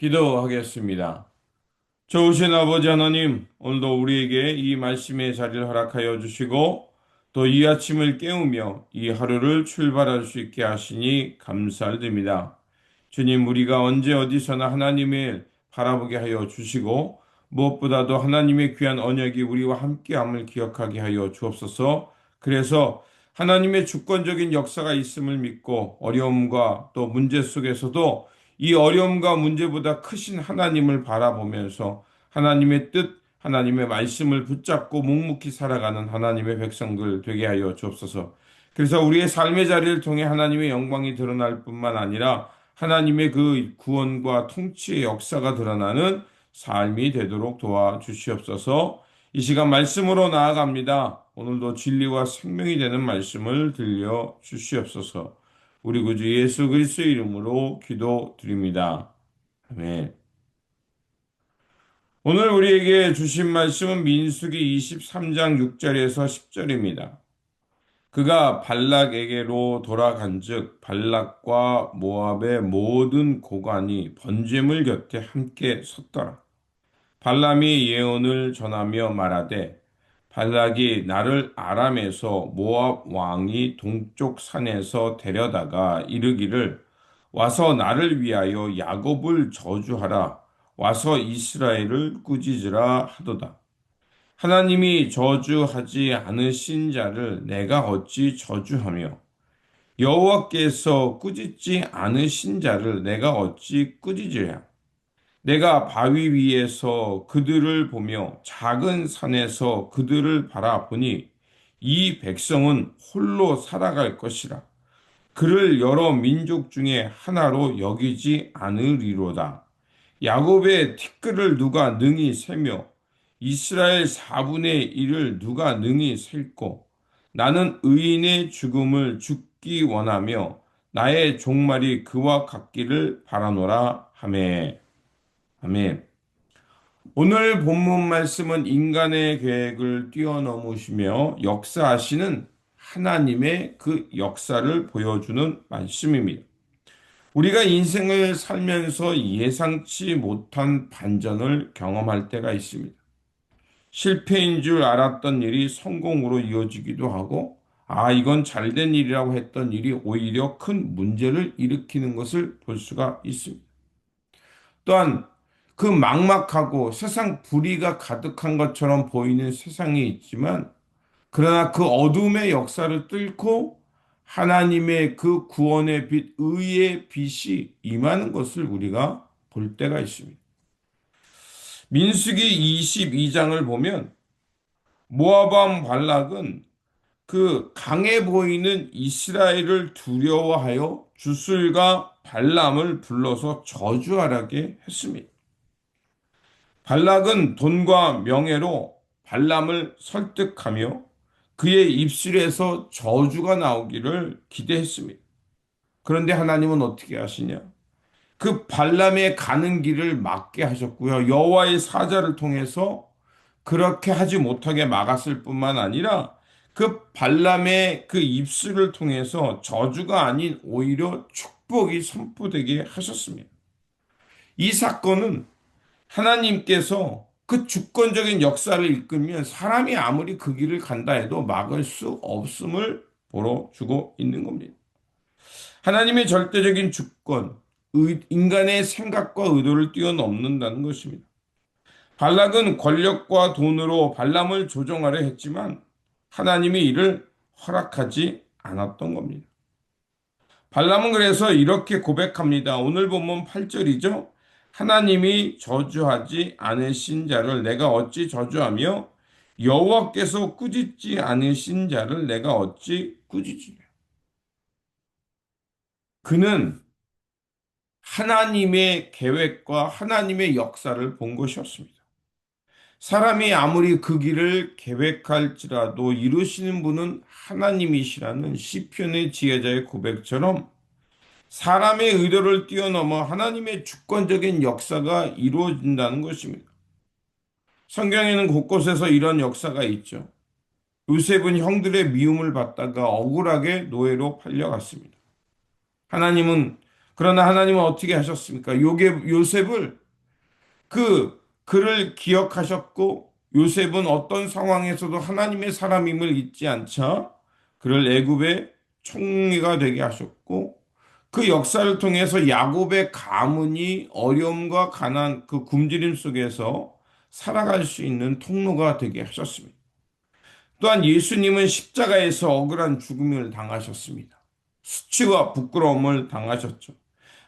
기도하겠습니다. 좋으신 아버지 하나님, 오늘도 우리에게 이 말씀의 자리를 허락하여 주시고 또 이 아침을 깨우며 이 하루를 출발할 수 있게 하시니 감사를 드립니다. 주님, 우리가 언제 어디서나 하나님을 바라보게 하여 주시고 무엇보다도 하나님의 귀한 언약이 우리와 함께함을 기억하게 하여 주옵소서. 그래서 하나님의 주권적인 역사가 있음을 믿고 어려움과 또 문제 속에서도 이 어려움과 문제보다 크신 하나님을 바라보면서 하나님의 뜻, 하나님의 말씀을 붙잡고 묵묵히 살아가는 하나님의 백성들 되게 하여 주옵소서. 그래서 우리의 삶의 자리를 통해 하나님의 영광이 드러날 뿐만 아니라 하나님의 그 구원과 통치의 역사가 드러나는 삶이 되도록 도와주시옵소서. 이 시간 말씀으로 나아갑니다. 오늘도 진리와 생명이 되는 말씀을 들려 주시옵소서. 우리 구주 예수 그리스도의 이름으로 기도드립니다. 아멘. 오늘 우리에게 주신 말씀은 민수기 23장 6절에서 10절입니다. 그가 발락에게로 돌아간즉 발락과 모압의 모든 고관이 번제물 곁에 함께 섰더라. 발람이 예언을 전하며 말하되 발락이 나를 아람에서 모압 왕이 동쪽 산에서 데려다가 이르기를 와서 나를 위하여 야곱을 저주하라 와서 이스라엘을 꾸짖으라 하도다. 하나님이 저주하지 않으신 자를 내가 어찌 저주하며 여호와께서 꾸짖지 않으신 자를 내가 어찌 꾸짖으랴. 내가 바위 위에서 그들을 보며 작은 산에서 그들을 바라보니 이 백성은 홀로 살아갈 것이라. 그를 여러 민족 중에 하나로 여기지 않으리로다. 야곱의 티끌을 누가 능히 세며 이스라엘 4분의 1을 누가 능히 셀고 나는 의인의 죽음을 죽기 원하며 나의 종말이 그와 같기를 바라노라 하매. 아멘. 오늘 본문 말씀은 인간의 계획을 뛰어넘으시며 역사하시는 하나님의 그 역사를 보여주는 말씀입니다. 우리가 인생을 살면서 예상치 못한 반전을 경험할 때가 있습니다. 실패인 줄 알았던 일이 성공으로 이어지기도 하고, 이건 잘된 일이라고 했던 일이 오히려 큰 문제를 일으키는 것을 볼 수가 있습니다. 또한 그 막막하고 세상 불의가 가득한 것처럼 보이는 세상이 있지만, 그러나 그 어둠의 역사를 뚫고 하나님의 그 구원의 빛, 의의 빛이 임하는 것을 우리가 볼 때가 있습니다. 민수기 22장을 보면 모압 왕 발락은 그 강해 보이는 이스라엘을 두려워하여 주술과 발람을 불러서 저주하라게 했습니다. 발락은 돈과 명예로 발람을 설득하며 그의 입술에서 저주가 나오기를 기대했습니다. 그런데 하나님은 어떻게 하시냐? 그 발람의 가는 길을 막게 하셨고요. 여호와의 사자를 통해서 그렇게 하지 못하게 막았을 뿐만 아니라 그 발람의 그 입술을 통해서 저주가 아닌 오히려 축복이 선포되게 하셨습니다. 이 사건은 하나님께서 그 주권적인 역사를 이끌면 사람이 아무리 그 길을 간다 해도 막을 수 없음을 보여주고 있는 겁니다. 하나님의 절대적인 주권, 인간의 생각과 의도를 뛰어넘는다는 것입니다. 발락은 권력과 돈으로 발람을 조종하려 했지만 하나님이 이를 허락하지 않았던 겁니다. 발람은 그래서 이렇게 고백합니다. 오늘 본문 8절이죠. 하나님이 저주하지 않으신 자를 내가 어찌 저주하며 여호와께서 꾸짖지 않으신 자를 내가 어찌 꾸짖으랴. 그는 하나님의 계획과 하나님의 역사를 본 것이었습니다. 사람이 아무리 그 길을 계획할지라도 이루시는 분은 하나님이시라는 시편의 지혜자의 고백처럼 사람의 의도를 뛰어넘어 하나님의 주권적인 역사가 이루어진다는 것입니다. 성경에는 곳곳에서 이런 역사가 있죠. 요셉은 형들의 미움을 받다가 억울하게 노예로 팔려갔습니다. 하나님은 그러나 하나님은 어떻게 하셨습니까? 요셉을 그를 기억하셨고 요셉은 어떤 상황에서도 하나님의 사람임을 잊지 않자 그를 애굽의 총리가 되게 하셨고 그 역사를 통해서 야곱의 가문이 어려움과 가난 그 굶주림 속에서 살아갈 수 있는 통로가 되게 하셨습니다. 또한 예수님은 십자가에서 억울한 죽음을 당하셨습니다. 수치와 부끄러움을 당하셨죠.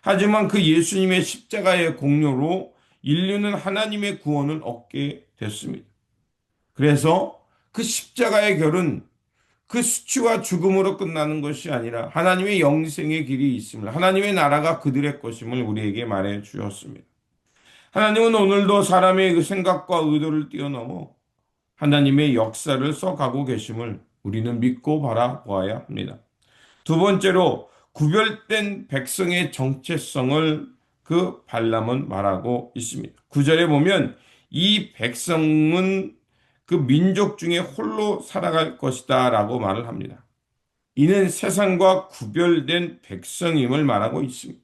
하지만 그 예수님의 십자가의 공로로 인류는 하나님의 구원을 얻게 됐습니다. 그래서 그 십자가의 결은 그 수치와 죽음으로 끝나는 것이 아니라 하나님의 영생의 길이 있음을, 하나님의 나라가 그들의 것임을 우리에게 말해 주셨습니다. 하나님은 오늘도 사람의 그 생각과 의도를 뛰어넘어 하나님의 역사를 써가고 계심을 우리는 믿고 바라보아야 합니다. 두 번째로 구별된 백성의 정체성을 그 발람은 말하고 있습니다. 9절에 보면 이 백성은 그 민족 중에 홀로 살아갈 것이다 라고 말을 합니다. 이는 세상과 구별된 백성임을 말하고 있습니다.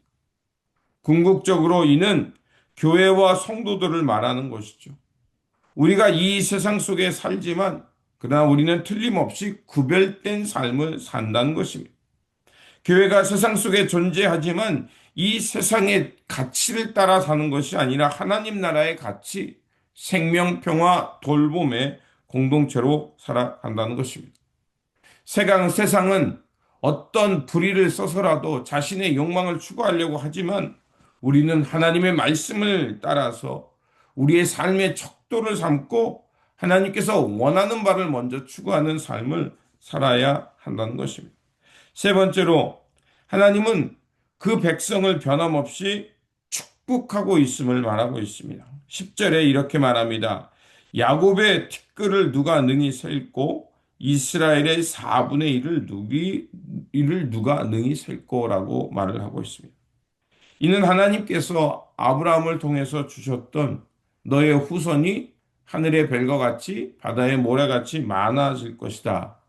궁극적으로 이는 교회와 성도들을 말하는 것이죠. 우리가 이 세상 속에 살지만 그러나 우리는 틀림없이 구별된 삶을 산다는 것입니다. 교회가 세상 속에 존재하지만 이 세상의 가치를 따라 사는 것이 아니라 하나님 나라의 가치, 생명, 평화, 돌봄의 공동체로 살아간다는 것입니다. 세상은 어떤 불의를 써서라도 자신의 욕망을 추구하려고 하지만 우리는 하나님의 말씀을 따라서 우리의 삶의 척도를 삼고 하나님께서 원하는 바를 먼저 추구하는 삶을 살아야 한다는 것입니다. 세 번째로 하나님은 그 백성을 변함없이 축복하고 있음을 말하고 있습니다. 10절에 이렇게 말합니다. 야곱의 티끌을 누가 능히 셀고 이스라엘의 4분의 1을 누가 능히 셀고라고 말을 하고 있습니다. 이는 하나님께서 아브라함을 통해서 주셨던 너의 후손이 하늘의 별과 같이 바다의 모래같이 많아질 것이다.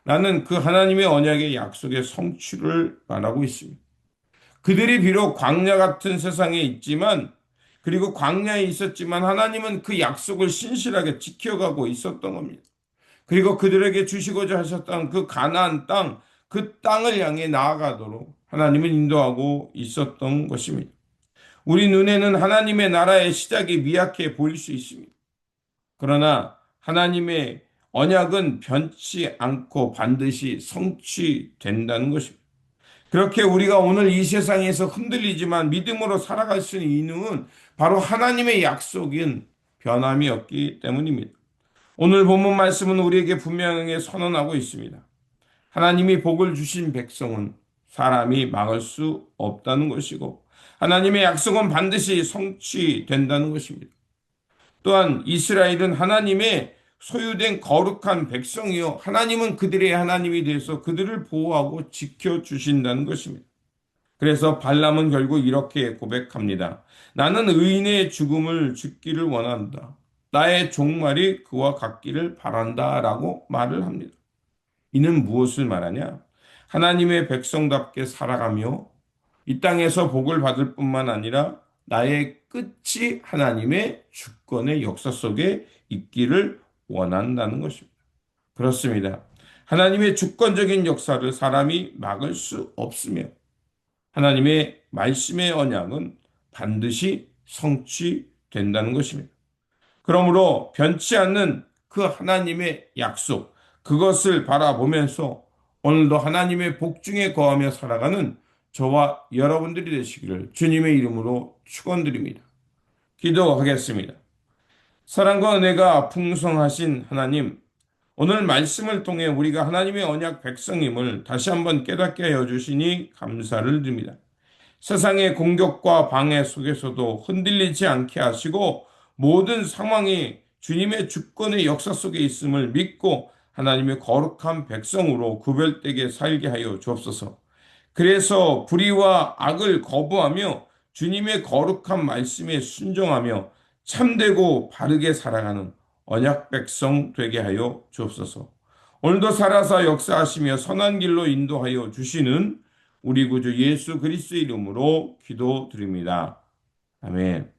라는 그 하나님의 언약의 약속의 성취를 말하고 있습니다. 그들이 비록 광야 같은 세상에 있지만 그리고 광야에 있었지만 하나님은 그 약속을 신실하게 지켜가고 있었던 겁니다. 그리고 그들에게 주시고자 하셨던 그 가나안 땅, 그 땅을 향해 나아가도록 하나님은 인도하고 있었던 것입니다. 우리 눈에는 하나님의 나라의 시작이 미약해 보일 수 있습니다. 그러나 하나님의 언약은 변치 않고 반드시 성취된다는 것입니다. 그렇게 우리가 오늘 이 세상에서 흔들리지만 믿음으로 살아갈 수 있는 이유는 바로 하나님의 약속인 변함이 없기 때문입니다. 오늘 본문 말씀은 우리에게 분명하게 선언하고 있습니다. 하나님이 복을 주신 백성은 사람이 막을 수 없다는 것이고 하나님의 약속은 반드시 성취된다는 것입니다. 또한 이스라엘은 하나님의 소유된 거룩한 백성이요. 하나님은 그들의 하나님이 되어서 그들을 보호하고 지켜주신다는 것입니다. 그래서 발람은 결국 이렇게 고백합니다. 나는 의인의 죽음을 죽기를 원한다. 나의 종말이 그와 같기를 바란다. 라고 말을 합니다. 이는 무엇을 말하냐? 하나님의 백성답게 살아가며 이 땅에서 복을 받을 뿐만 아니라 나의 끝이 하나님의 주권의 역사 속에 있기를 원한다는 것입니다. 그렇습니다. 하나님의 주권적인 역사를 사람이 막을 수 없으며 하나님의 말씀의 언약은 반드시 성취된다는 것입니다. 그러므로 변치 않는 그 하나님의 약속, 그것을 바라보면서 오늘도 하나님의 복중에 거하며 살아가는 저와 여러분들이 되시기를 주님의 이름으로 축원드립니다. 기도하겠습니다. 사랑과 은혜가 풍성하신 하나님, 오늘 말씀을 통해 우리가 하나님의 언약 백성임을 다시 한번 깨닫게 하여 주시니 감사를 드립니다. 세상의 공격과 방해 속에서도 흔들리지 않게 하시고 모든 상황이 주님의 주권의 역사 속에 있음을 믿고 하나님의 거룩한 백성으로 구별되게 살게 하여 주옵소서. 그래서 불의와 악을 거부하며 주님의 거룩한 말씀에 순종하며 참되고 바르게 살아가는 언약 백성 되게 하여 주옵소서. 오늘도 살아서 역사하시며 선한 길로 인도하여 주시는 우리 구주 예수 그리스도 이름으로 기도드립니다. 아멘.